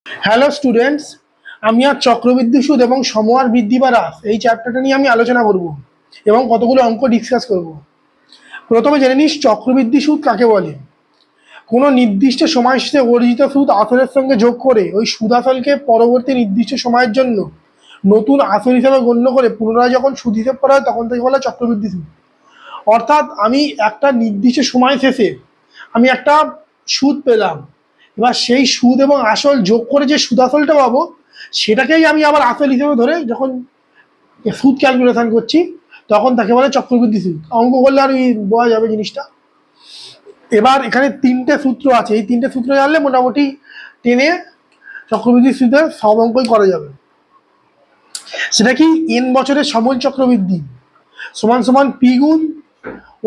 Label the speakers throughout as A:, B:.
A: Hello students, আমি আজ চক্রবৃদ্ধি সুদ এবং সমহার বৃদ্ধি বা হ্রাস এই চ্যাপ্টারটা নিয়ে আমি আলোচনা করব এবং কতগুলো অঙ্ক ডিসকাস করব। প্রথমে জেনে নিস চক্রবৃদ্ধি সুদ কাকে বলে। কোনো নির্দিষ্ট সময় শেষে অর্জিত সুদ আসলের সঙ্গে যোগ করে ওই সুদ আসলকে পরবর্তী নির্দিষ্ট সময়ের জন্য নতুন আসল হিসেবে গণ্য করে পুনরায় যখন সুদ হিসেব করা হয় তখন থেকে বলা হয় চক্রবৃদ্ধি সুদ। অর্থাৎ আমি একটা নির্দিষ্ট সময় শেষে আমি একটা সুদ পেলাম, এবার সেই সুদ এবং আসল যোগ করে যে সুদ আসলটা পাবো সেটাকেই আমি আবার আসল হিসেবে ধরে যখন সুদ ক্যালকুলেশন করছি তখন তাকে বলে চক্রবৃদ্ধি সুদ। অঙ্ক করলে আর বোঝা যাবে জিনিসটা। এবার এখানে তিনটে সূত্র আছে, এই তিনটে সূত্র জানলে মোটামুটি টেনে চক্রবৃদ্ধি সুদের সব অঙ্কই করা যাবে। সেটা কি, এন বছরের সমল চক্রবৃদ্ধি সমান সমান পি গুণ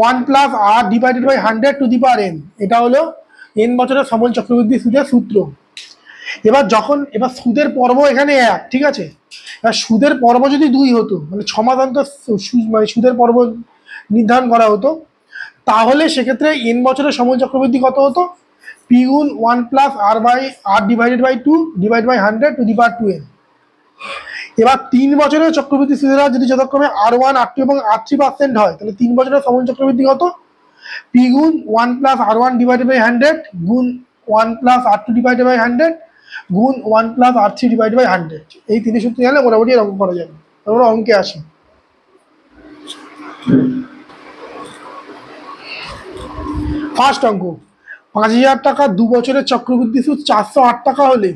A: 1+r divided by 100 to the power n। এটা হলো এন বছরের সমল চক্রবৃদ্ধি সুদের সূত্র। এবার সুদের পর্ব এখানে 1, ঠিক আছে। এবার সুদের পর্ব যদি 2 হতো, মানে 6 মাস অন্তর মানে সুদের পর্ব নির্ধারণ করা হতো, তাহলে সেক্ষেত্রে এন বছরের সমল চক্রবৃদ্ধি কত হতো? পি গুণ 1+r divided by 2 divide by 100 to the power 2n। এবার 3 বছরের চক্রবৃদ্ধি সুদের হার যদি যথাক্রমে R1, R2 এবং R3% হয়, তাহলে 3 বছরের সমল চক্রবৃদ্ধি কত? পি গুণ 1+R1 ডিভাইডেড বাই 100 গুণ 1+R2 ডিভাইডেড বাই 100 গুণ 1+R3 ডিভাইডেড বাই 100। এই তিনটে সূত্র জানলে মোটামুটি অঙ্ক করা যাবে। তারপরে অঙ্কে আসি। ফার্স্ট অঙ্ক, 5000 টাকা 2 বছরের চক্রবৃদ্ধি সুদ 408 টাকা হলে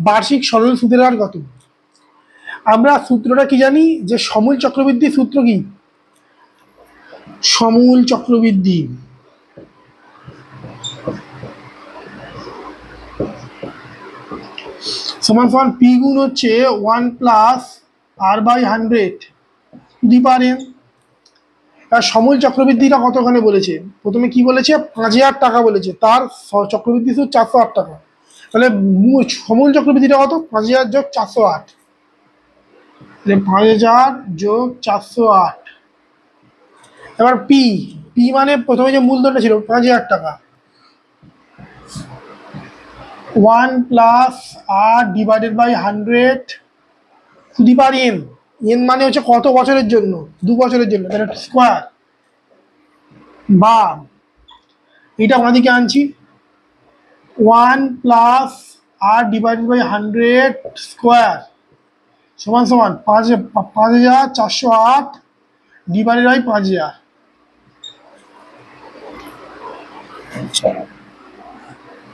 A: বার্ষিক সরল সুদের হার কত? আমরা সূত্রটা কি জানি, যে সমূল চক্রবৃদ্ধি সূত্র কি? সমূল চক্রবৃদ্ধি সমান সমান পি গুণ হচ্ছে 1+r/100 two the power n। আর সমূল চক্রবৃদ্ধিটা কতখানে বলেছে? প্রথমে কি বলেছে? 5000 টাকা বলেছে, তার চক্রবৃদ্ধি সুদ 408 টাকা। তাহলে সমূল চক্রবৃদ্ধিটা কত? 5000 যোগ 408, 5000 যোগ 408। এবার পি মানে প্রথমে যে মূলধনটা ছিল 5000 টাকা, 1+r divided by 100 to the power n। n মানে হচ্ছে কত বছরের জন্য? 2 বছরের জন্য, তাহলে স্কোয়ার, বা এটা আমাদেরকে আনছি 1+r ডিভাইডেড বাই 100 স্কোয়ার সমান সমান 5408 ডিভাইডেড বাই 5000।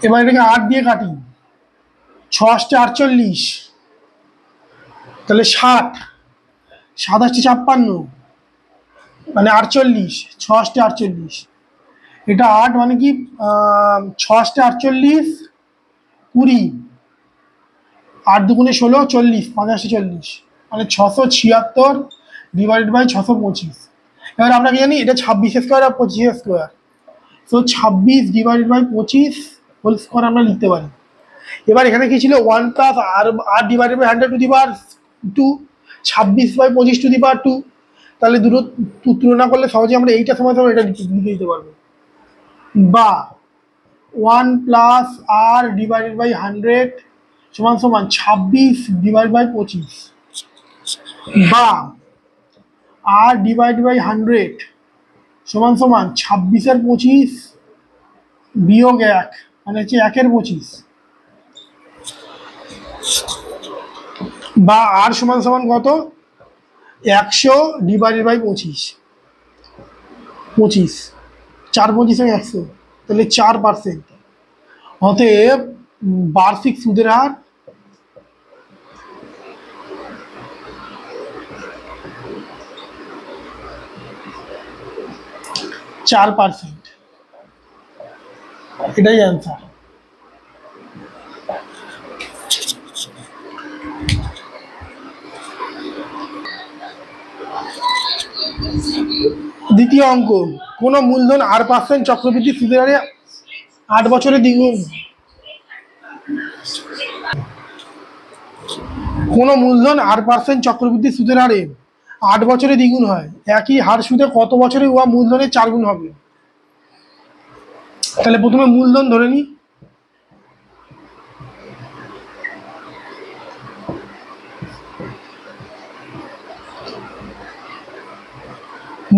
A: এবার এটাকে 8 দিয়ে কাটি, 6 48, তাহলে 60, 57, মানে 48, 6 48, এটা 8 মানে কি 6 48, 20, 8 দুগুণে 16, 40, 5 40, মানে 676 ডিভাইডেড বাই 625। এবার আমরা কি জানি, এটা 26 স্কোয়ার আর 25 স্কোয়ার, তো 26 ডিভাইডেড বাই 25 হোল স্কোয়ার আমরা লিখতে পারি। এবার এখানে কি ছিল? 1+r divided by 100 to the power 2, 26/25 to the power 2। তাহলে দুটো তুলনা করলে সহজে আমরা এইটা সময় এটা লিখে দিতে পারবো। বা 1+r ডিভাইডেড বাই 100 সমান সমান 26 ডিভাইড বাই 25, বা r ডিভাইড বাই 100 সমান সমান 26-এর 25 বিয়োগ 1, মানে হচ্ছে 1-এর 25, বা r সমান সমান কত? 100 ডিভাইডেড বাই 25, 4 25 100, তাহলে 4%। অতএব বার্ষিক সুদের হার 4%, এটাই অ্যান্সার। দ্বিতীয় অঙ্ক, কোন মূলধন r% চক্রবৃদ্ধি সুদের হারে 8 বছরে দ্বিগুণ। কোন মূলধন r% চক্রবৃদ্ধি সুদের হারে 8 বছরে দ্বিগুণ হয়, একই হার সুদে কত বছরে উহা মূলধনের 4 গুণ হবে? তাহলে প্রথমে মূলধন ধরে নিই,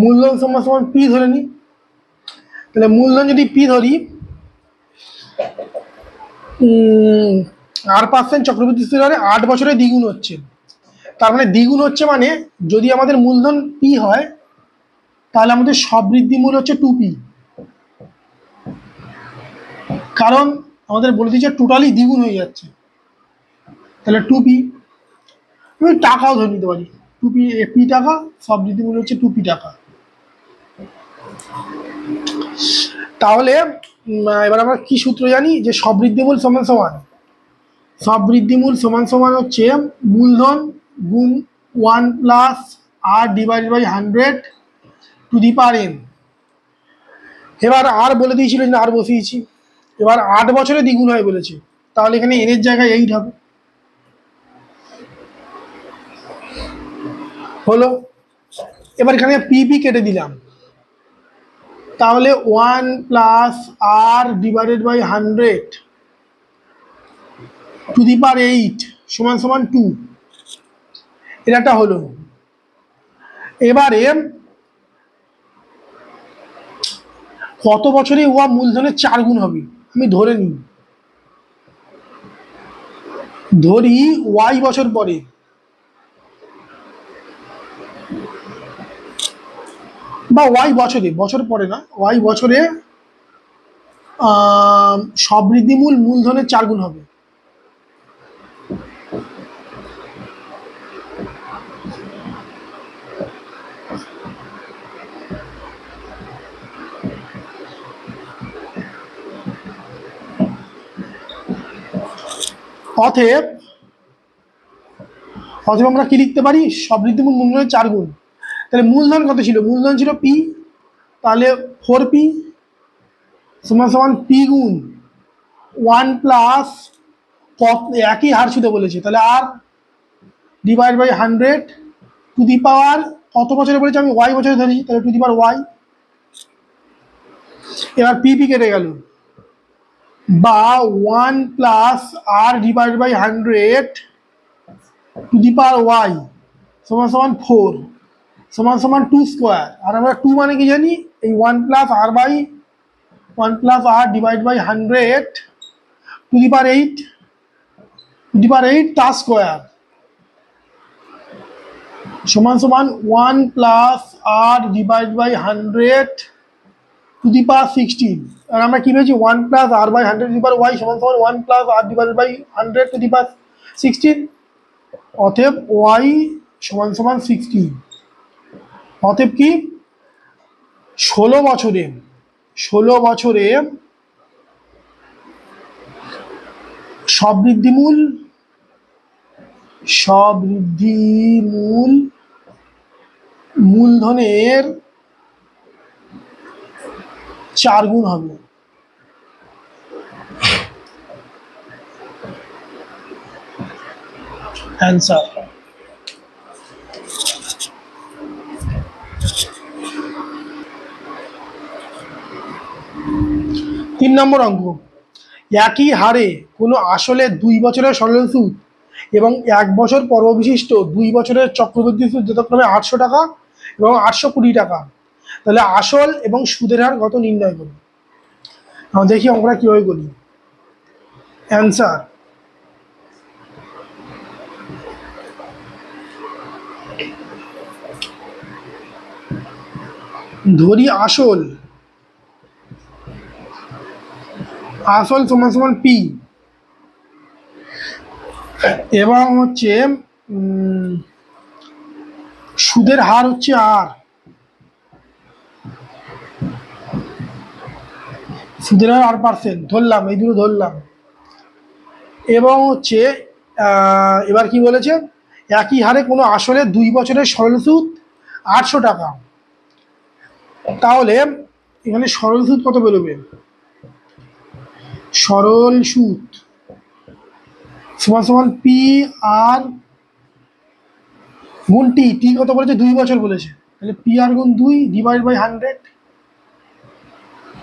A: মূলধন সমান সমান পি ধরে নিই। তাহলে মূলধন যদি পি ধরি, R% চক্রবৃদ্ধি সুদের হারে 8 বছরে দ্বিগুণ হচ্ছে। তার মানে দ্বিগুণ হচ্ছে মানে যদি আমাদের মূলধন পি হয় তাহলে আমাদের সবৃদ্ধি মূল হচ্ছে 2p, কারণ আমাদের বলে দিচ্ছে টোটালি দ্বিগুণ হয়ে যাচ্ছে। তাহলে 2p, আমি টাকাও ধরে নিতে পারি, 2p পি টাকা, সবৃদ্ধি মূল হচ্ছে 2p টাকা। তাহলে এবার আমরা কি সূত্র জানি, যে সবৃদ্ধি মূল সমান সমান, সবৃদ্ধি মূল সমান সমান হচ্ছে মূলধন গুণ 1 plus r divided by 100 to the power n। এবার আর বলে দিয়েছিল যে আর বসিয়েছি। এবার 8 বছরে দ্বিগুণ হয় বলেছে, তাহলে এখানে n এর জায়গায় 8 হবে। হলো। এবার এখানে পিপি কেটে দিলাম, তাহলে 1 plus r divided by 100 to the power 8 সমান সমান 2, এটা একটা হলো। এবারে কত বছরে উহা মূলধনের 4 গুণ হবে, আমি ধরে নিই, ধরি y বছর পরে, বা y বছরে, বছর পরে না, y বছরে সবৃদ্ধি মূল মূলধনের 4 গুণ হবে। অতএব আমরা কি লিখতে পারি, সবৃদ্ধি মূল মূলধনের 4 গুণ। তাহলে মূলধন কত ছিল, মূলধন ছিল পি, তাহলে 4p সমান সমান পি গুণ 1 প্লাস, একই হার ছুতে বলেছে, তাহলে আর ডিভাইড বাই 100 টু দি পাওয়ার, কত বছরে বলেছে, আমি y বছরে ধরেছি, তাহলে টু দি পাওয়ার y। এবার পিপি কেটে গেল, বা 1 plus r divide by 100 to the power y সমান সমান 4 সমান সমান 2 স্কোয়ার। আর আমরা 2 মানে কি জানি, এই 1 plus r by 1 plus r divide by 100 to the power 8 তার স্কোয়ার সমান সমান 1 plus r divide by 100 to the power 16। আর আমরা কি পেয়েছি, 1 plus r by 100 to the power y সমান সমান 1 plus r divide by 100 to the power 16। অতএব y সমান সমান 16। অতএব কি 16 বছরে সবৃদ্ধি মূল মূলধনের 4 গুণ হবে। অ্যান্সার। 3 নম্বর অঙ্ক, একই হারে কোনো আসলে 2 বছরের সরল সুদ এবং 1 বছর পর্ববিশিষ্ট 2 বছরের চক্রবৃদ্ধি সুদ যথাক্রমে 800 টাকা এবং 820 টাকা, তাহলে আসল এবং সুদের হার কত নির্ণয় করুন। আমরা দেখি অঙ্কটা কিভাবে করি। অ্যান্সার। ধরি আসল সমান সমান পি, এবং হচ্ছে সুদের হার হচ্ছে আর, সুদের হার R% ধরলাম, এই দুটো ধরলাম। এবং হচ্ছে এবার কি বলেছে, একই হারে কোনো আসলে 2 বছরের সরল সুদ 800 টাকা, তাহলে এখানে সরল সুদ কত বেরোবে, সরল সুদ সমান সমান পি আর গুণ টি, কত বলেছে 2 বছর বলেছে, তাহলে পি আর গুণ 2 ডিভাইড বাই 100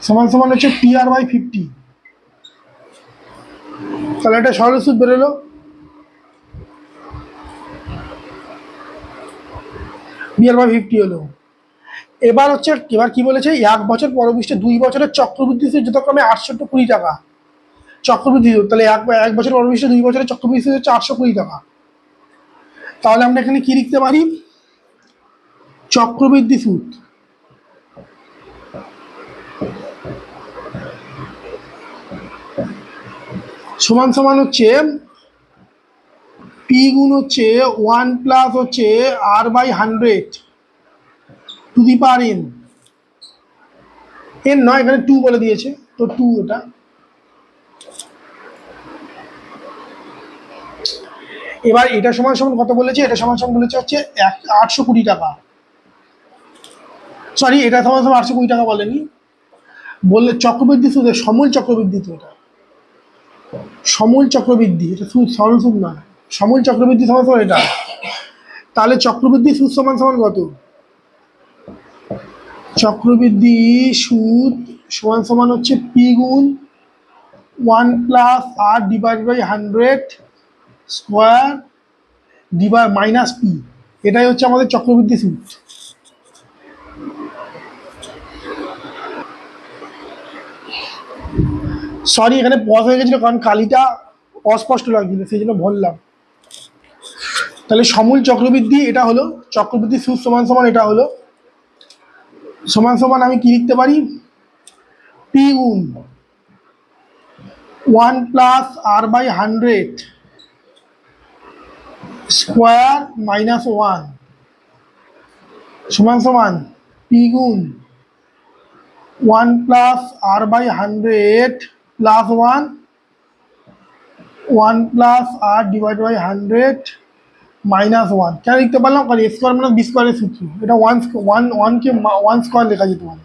A: সমান সমান হচ্ছে পি আর বাই 50। তাহলে এটা সরল সুদ বেরোলো। পি আর বাই 50 হলো। এবার হচ্ছে, এবার কি বলেছে, 1 বছর পরবর্তী 2 বছরের চক্রবৃদ্ধি সুদ যথাক্রমে 820 টাকা চক্রবৃদ্ধি সুদ। তাহলে এক বছর পরবর্তী 2 বছরের চক্রবৃদ্ধি সুদ হচ্ছে 820 টাকা। তাহলে আমরা এখানে কি লিখতে পারি, চক্রবৃদ্ধি সুদ সমান সমান হচ্ছে পি গুণ হচ্ছে 1 প্লাস হচ্ছে r/100 two the power n। N নয়, এখানে 2 বলে দিয়েছে, তো 2 এটা। এবার এটা সমান সমান কত বলেছে, এটা সমান সমান বলেছে হচ্ছে 820 টাকা। সরি, এটা সমান সমান 820 টাকা বলেনি, বললে চক্রবৃদ্ধি সুদে সমূল চক্রবৃদ্ধি, তো এটা সমূল চক্রবৃদ্ধি, এটা সুদ, সরল সুদ নয়, সমূল চক্রবৃদ্ধি সমান সমান এটা। তাহলে চক্রবৃদ্ধি সুদ সমান সমান কত, চক্রবৃদ্ধি সুদ সমান সমান হচ্ছে পি গুণ 1 plus r/100 square minus P. এটাই হচ্ছে আমাদের চক্রবৃদ্ধি সুদ। সরি, এখানে পজ হয়ে গেছিল কারণ কালিটা অস্পষ্ট লাগছিল, সেই জন্য বললাম। তাহলে সমূল চক্রবৃদ্ধি এটা হলো, চক্রবৃদ্ধি সুদ সমান সমান এটা হলো, সমান সমান আমি কি লিখতে পারি, পি গুণ 1 প্লাস r/100 স্কোয়ার মাইনাস 1 সমান সমান পি গুণ 1 plus r/100 plus 1 plus r/100 minus 1। কেন লিখতে পারলাম, কারণ এ স্কোয়ার মানে বি স্কোয়ারের সূত্র, এটা 1কে 1 স্কোয়ার লেখা যেতে পারে।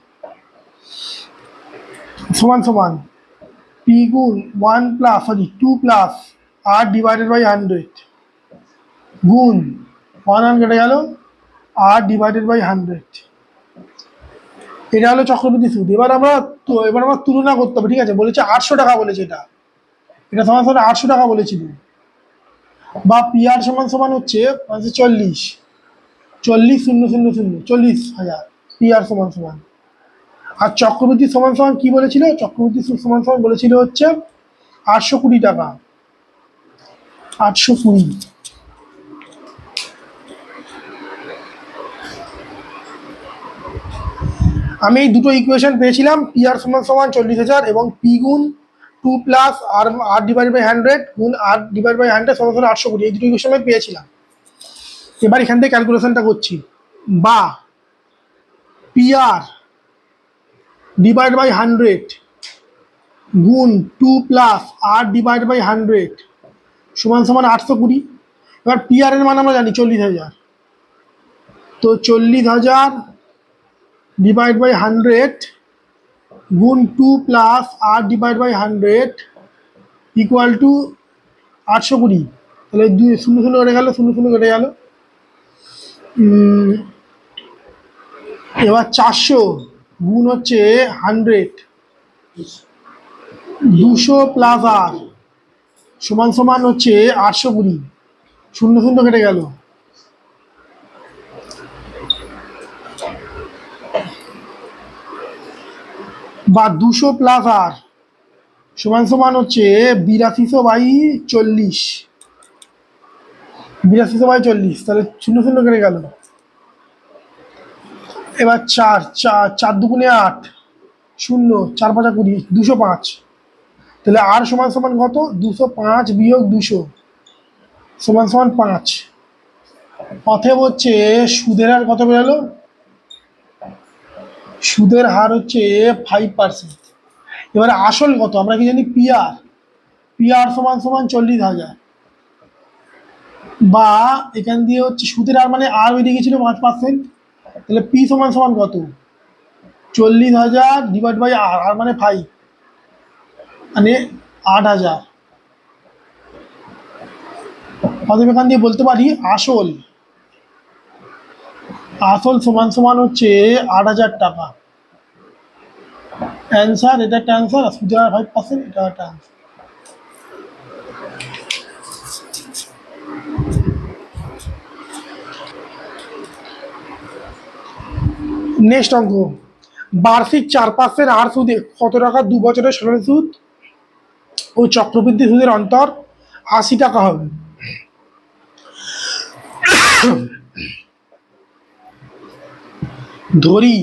A: সমান সমান পি গুণ 2 প্লাস r/100 গুণ 1 কেটে গেল r/100। এটা হলো চক্রবৃদ্ধি সুদ। এবার আমরা তুলনা করতে হবে, ঠিক আছে, বলেছে 800 টাকা বলেছে, এটা সমান সমান 800 টাকা বলেছিল, বা পি আর সমান সমান হচ্ছে 40,000 পি আর সমান সমান। আর চক্রবৃদ্ধি সমান সমান কি বলেছিল, চক্রবৃদ্ধি সুদ সমান সমান বলেছিল হচ্ছে 820 টাকা, 820। আমি এই দুটো ইকুয়েশন পেয়েছিলাম, পি আর সমান সমান 40,000 এবং পি গুণ 2 প্লাস r/100 গুণ r/100 সমান সমান 820, এই দুটো ইকুয়েশন আমি পেয়েছিলাম। এবার এখান থেকে ক্যালকুলেশনটা করছি, বা পি আর /100 গুণ 2 প্লাস r/100 সমান সমান 820। এবার পি আর এর মান আমরা জানি 40,000, তো 40,000 /100 গুণ 2 প্লাস r/100 ইকুয়াল টু 820। তাহলে 0 কেটে গেল, 0 কেটে গেল। এবার 400 গুণ হচ্ছে 100, 200 প্লাস আর সমান সমান হচ্ছে 820, 0 কেটে গেল। বা 200 প্লাস আর সমান সমান হচ্ছে 8240, 8240, তাহলে 0 কেটে গেল। এবার 4 দুগুণে 8, 0, 4 5 20, 205। তাহলে আর সমান সমান কত, 205 বিয়োগ 200 সমান সমান 5। অতএব হচ্ছে সুদের হার কত বেরোলো, সুদের হার হচ্ছে 5%। এবারে আসল কত, আমরা কি জানি, পি আর সমান সমান 40,000, বা এখান দিয়ে হচ্ছে সুদের হার মানে আর বেরিয়ে গেছিল 5%, তাহলে পি সমান সমান কত, 40,000 ডিভাইড বাই আর, আর মানে 5, মানে 8,000। অতএব এখান দিয়ে বলতে পারি আসল সমান সমান হচ্ছে 8,000 টাকা। অ্যান্সার, এটা একটা অ্যান্সার, আর সুদের হার 5%, এটা একটা অ্যান্সার। নেক্সট অঙ্ক, বার্ষিক 4% হার সুদে কত টাকা 2 বছরের সরল সুদ ও চক্রবৃদ্ধি সুদের অন্তর 80 টাকা হবে। ধরি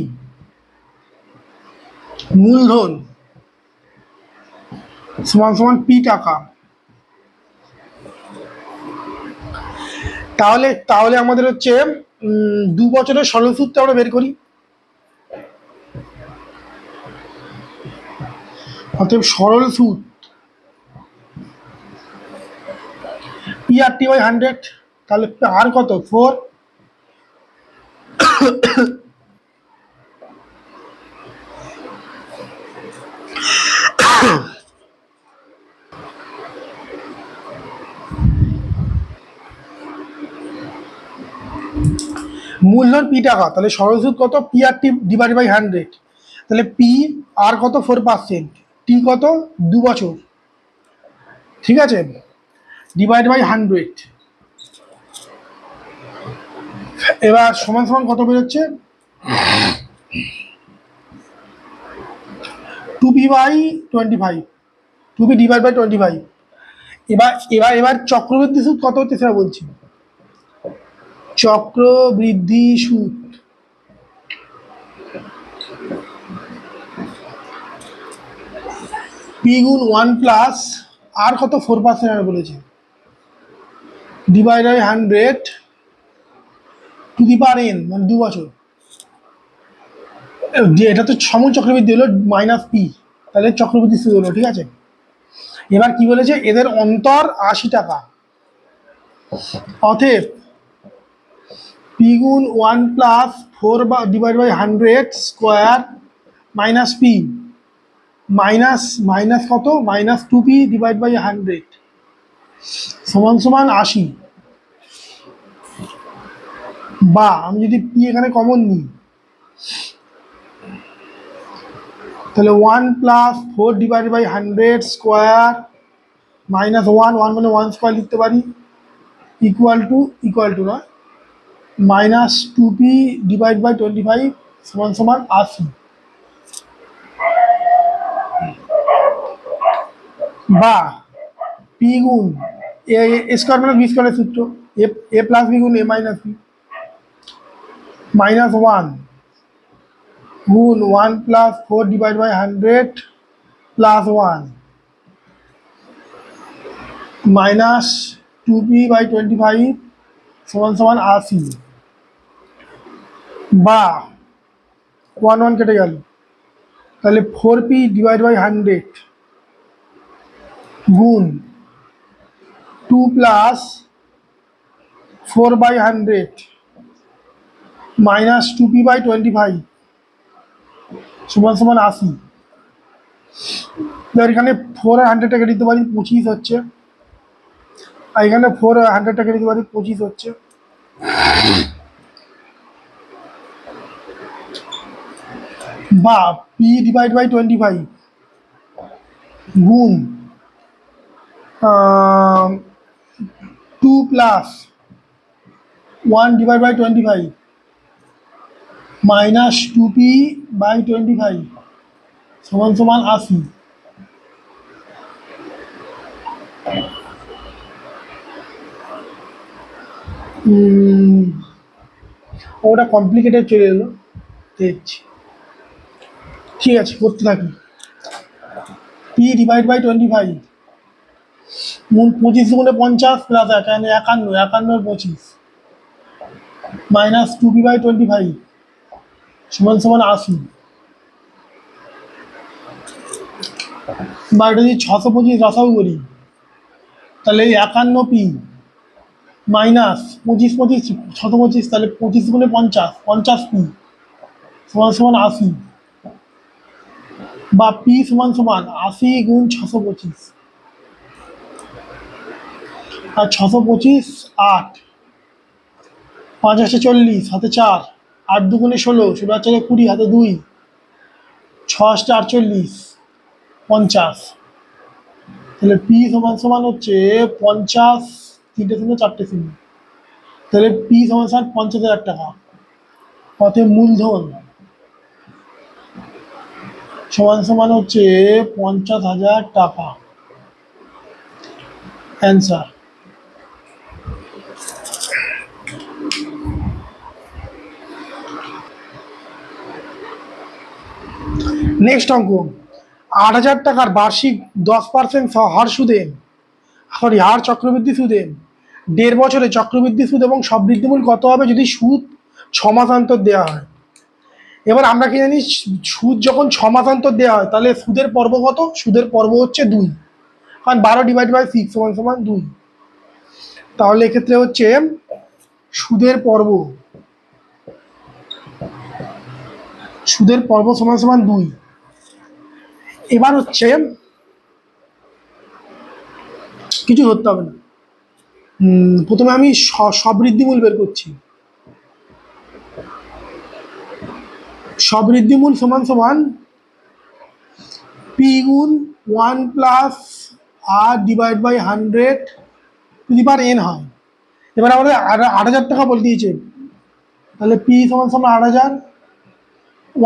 A: মূলধন সমান সমান পি টাকা, তাহলে তাহলে আমাদের হচ্ছে 2 বছরের সরল সুদটা আমরা বের করি। অতএব সরল সুদ পি আর টি বাই 100, তাহলে আর কত 4, মূলধন পি টাকা, তাহলে সরল সুদ কত P R T divide by 100, তাহলে পি আর কত 4%, টি কত 2 বছর, ঠিক আছে, ডিভাইড বাই 100। এবার সমান সমান কত বেরোচ্ছে 2p by 25, 2p divide by 25। এবার এবার এবার চক্রবৃদ্ধি সুদ কত হচ্ছে সেটা বলছি। চক্রবৃদ্ধি সুদ পি গুণ 1 প্লাস আর কত 4% বলেছে, divide by 100 to the power n, মানে 2 বছর। এটা তো সময় চক্রবৃদ্ধি হলো মাইনাস পি, তাহলে চক্রবৃদ্ধি সুদ হলো, ঠিক আছে। এবার কি বলেছে, এদের অন্তর 80 টাকা, অতএব পি গুণ 1 plus 4 divide by 100 square minus P minus minus কত মাইনাস 2p ডিভাইড বাই 100 সমান সমান 80। বা আমি যদি পি এখানে কমন নিই, তাহলে 1 plus 4 divide by 100 square minus 1 মানে 1 স্কোয়ার লিখতে পারি, ইকুয়াল টু না মাইনাস 2p ডিভাইড বাই 25 সমান সমান 80। বা পি গুণ এ স্কোয়ার মাইনাস বি স্কোয়ারের সূত্র, এ প্লাস বি গুণ এ মাইনাস বি, মাইনাস 1 গুণ 1 plus 4 divide by 100 plus 1 minus 2p by 25 সমান সমান 80। বা 1 কেটে গেল, তাহলে 4p ডিভাইড বাই 100 গুণ 2 plus 4 by 100 minus 2p by 25 সমান সমান 80। এখানে 4 আর 100 টাকা দিতে পারি, 25 হচ্ছে, আর এখানে 4 আর 100 টাকা দিতে পারি, 25 হচ্ছে। বা পি ডিভাইড বাই 25 গুণ 2 plus 1 divide by 25 minus 2p by 25 সমান সমান 80। ওটা কমপ্লিকেটেড চলে এলো, দেখছি, ঠিক আছে করতে থাকি। পি ডিভাইড বাই 25 25 গুণে 50 প্লাস 51 25 মাইনাস 2p বাই 25 সমান সমান 80। বা এটা যদি 625 রসাও করি, তাহলে 51p মাইনাস 25 625, তাহলে 25 গুণে 50p সমান সমান 80। বা পি সমান সমান 80 গুণ 625, আর 625 8, 5 8 40, হাতে 4, 8 2 16, 16 4 20, হাতে 2, 6 8 48 50। তাহলে পি সমান সমান হচ্ছে 50, 3টে 0 4টে 0, তাহলে পি সমান সমান 50,000 টাকা। অতএব মূলধন সমান সমান হচ্ছে 50,000 টাকা। অ্যান্সার। নেক্সট অঙ্ক, 8,000 টাকার বার্ষিক 10% হার সুদে, হার চক্রবৃদ্ধি সুদে 1.5 বছরে চক্রবৃদ্ধি সুদ এবং সবৃদ্ধিমূল কত হবে যদি সুদ 6 মাস অন্তর দেওয়া হয়? এবার আমরা কি জানি, সুদ যখন 6 মাস অন্তর দেওয়া হয় তাহলে সুদের পর্ব কত? সুদের পর্ব হচ্ছে 2, কারণ 12/6 সমান সমান 2। তাহলে এক্ষেত্রে হচ্ছে সুদের পর্ব সমান সমান 2। এবার হচ্ছে কিছু ধরতে হবে না, প্রথমে আমি সবৃদ্ধিমূল বের করছি। সবৃদ্ধিমূল সমান সমান পি গুণ 1 plus R divide by 100 to the power n হয়। এবার আমাদের 8,000 টাকা বলে দিয়েছে, তাহলে পি সমান সমান 8,000,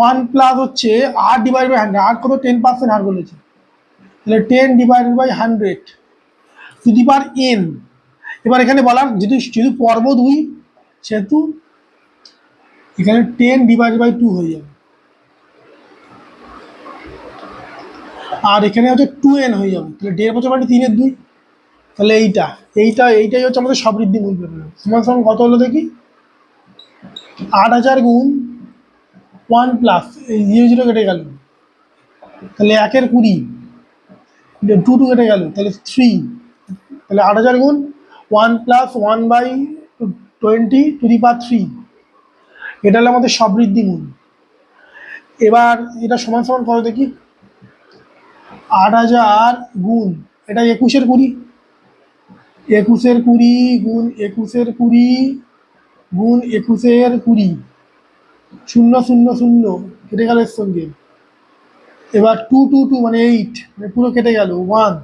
A: 1 প্লাস হচ্ছে আর ডিভাইড বাই 100, আর কত 10% হার বলেছে, তাহলে 10 divided by 100 to the power n। এবার এখানে বলার যেহেতু পর্ব 2 সেহেতু এখানে 10 ডিভাইডেড বাই 2 হয়ে যাবে, আর এখানে হচ্ছে 2n হয়ে যাবে, তাহলে 1.5 বছর মানে 3 এর 2, তাহলে এইটাই হচ্ছে আমাদের সবৃদ্ধিমূল বেরোলো। সমান সমান কত হলো দেখি, 8,000 গুণ 1 প্লাস এই 0 0 কেটে গেল, তাহলে 1 এর 20, 2 2 কেটে গেল, তাহলে 3, তাহলে 8,000 গুণ 1 প্লাস 1/20 টু দি পাওয়ার 3, এটা হলো আমাদের সবৃদ্ধিমূল। এবার এটা সমান সমান কত দেখি, 8,000 গুণ এটা 21 এর 20, 21 এর 20 গুণ 21 এর 20 গুণ 21 এর 20, 0 0 0 কেটে গেল এর সঙ্গে। এবার 2 2 2 মানে 8, মানে পুরো কেটে গেল 1।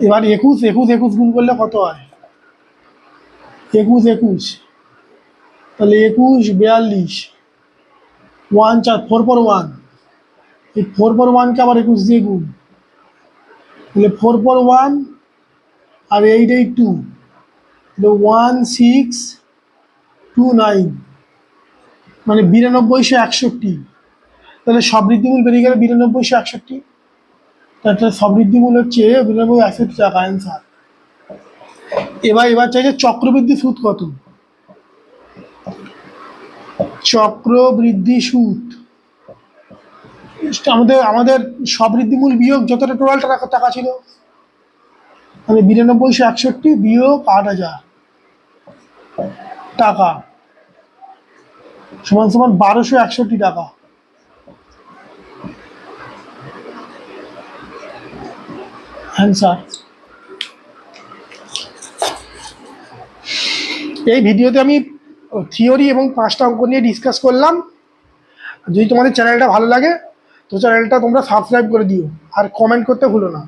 A: এবার 21 21 21 গুণ করলে কত হয়, 21 21, তাহলে 21 42, 1 4 4 4 1, এই 4 4 1কে আবার 21 দিয়ে গুণ, তাহলে 4 4 1 আর 8 8 2, তাহলে 1629, মানে 9261। তাহলে সবৃদ্ধিমূল বেরিয়ে গেলে 9261, তাহলে সবৃদ্ধিমূল হচ্ছে 9261 টাকা। অ্যান্সার। এবার চাইছে চক্রবৃদ্ধি সুদ কত। চক্রবৃদ্ধি সুদ আমাদের সবৃদ্ধিমূল বিয়োগ যতটা টোটাল টাকা ছিল, মানে 9261 বিয়োগ 8,000 টাকা সমান সমান 1261 টাকা। অ্যান্সার। এই ভিডিওতে আমি থিওরি এবং 5টা অঙ্ক নিয়ে ডিসকাস করলাম। যদি তোমাদের চ্যানেলটা ভালো লাগে তো চ্যানেলটা তোমরা সাবস্ক্রাইব করে দিও আর কমেন্ট করতে ভুলো না।